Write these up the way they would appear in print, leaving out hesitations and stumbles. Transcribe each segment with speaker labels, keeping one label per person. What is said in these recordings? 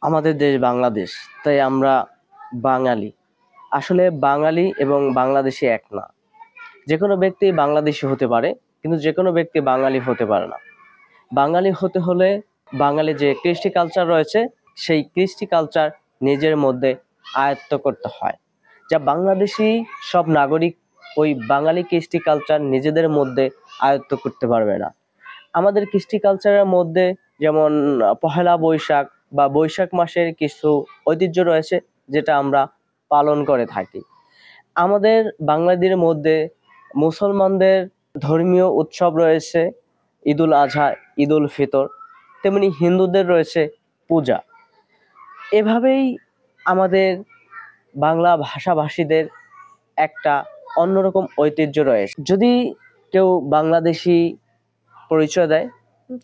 Speaker 1: আমাদের দেশ বাংলাদেশ, তাই আমরা বাঙালি। আসলে বাঙালি এবং বাংলাদেশি এক না। যে কোনো ব্যক্তি বাংলাদেশি হতে পারে, কিন্তু যে কোনো ব্যক্তি বাঙালি হতে পারে না। বাঙালি হতে হলে বাঙালি যে কৃষ্টি কালচার রয়েছে, সেই কৃষ্টি কালচার নিজের মধ্যে আয়ত্ত করতে হয়। যা বাংলাদেশি সব নাগরিক ওই বাঙালি কৃষ্টি কালচার নিজেদের মধ্যে আয়ত্ত করতে পারবে না। আমাদের কৃষ্টি কালচারের মধ্যে যেমন পহেলা বৈশাখ বা বৈশাখ মাসের কিছু ঐতিহ্য রয়েছে, যেটা আমরা পালন করে থাকি। আমাদের বাঙালিদের মধ্যে মুসলমানদের ধর্মীয় উৎসব রয়েছে ঈদুল আজহা, ঈদুল ফিতর, তেমনি হিন্দুদের রয়েছে পূজা। এভাবেই আমাদের বাংলা ভাষাভাষীদের একটা অন্যরকম ঐতিহ্য রয়েছে। যদি কেউ বাংলাদেশি পরিচয় দেয়,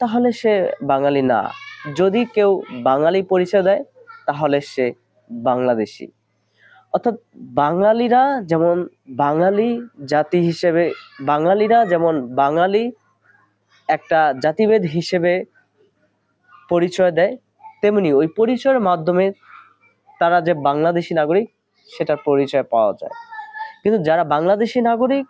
Speaker 1: তাহলে সে বাঙালি না। যদি কেউ বাঙালি পরিচয় দেয়, তাহলে সে বাংলাদেশি। অর্থাৎ বাঙালিরা যেমন বাঙালি জাতি হিসেবে, বাঙালিরা যেমন বাঙালি একটা জাতিভেদ হিসেবে পরিচয় দেয়, তেমনি ওই পরিচয়ের মাধ্যমে তারা যে বাংলাদেশি নাগরিক সেটার পরিচয় পাওয়া যায়। কিন্তু যারা বাংলাদেশি নাগরিক,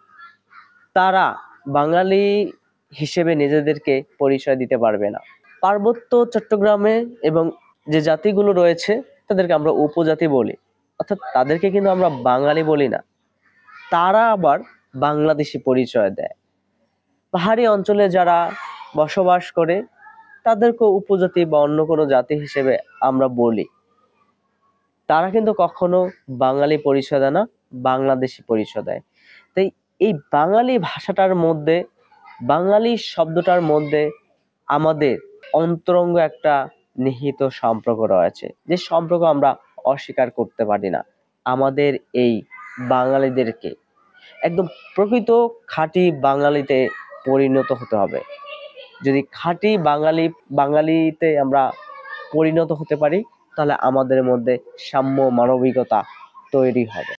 Speaker 1: তারা বাঙালি হিসেবে নিজেদেরকে পরিচয় দিতে পারবে না। পার্বত্য চট্টগ্রামে এবং যে জাতিগুলো রয়েছে, তাদেরকে আমরা উপজাতি বলি, অর্থাৎ তাদেরকে কিন্তু আমরা বাঙালি বলি না। তারা আবার বাংলাদেশি পরিচয় দেয়। পাহাড়ি অঞ্চলে যারা বসবাস করে, তাদেরকে উপজাতি বা অন্য কোনো জাতি হিসেবে আমরা বলি। তারা কিন্তু কখনো বাঙালি পরিচয় দেয় না, বাংলাদেশি পরিচয় দেয়। তাই এই বাঙালি ভাষাটার মধ্যে, বাঙালি শব্দটার মধ্যে আমাদের অন্তরঙ্গ একটা নিহিত সম্পর্ক রয়েছে, যে সম্পর্ক আমরা অস্বীকার করতে পারি না। আমাদের এই বাঙালিদেরকে একদম প্রকৃত খাঁটি বাঙালিতে পরিণত হতে হবে। যদি খাঁটি বাঙালিতে আমরা পরিণত হতে পারি, তাহলে আমাদের মধ্যে সাম্য মানবিকতা তৈরি হবে।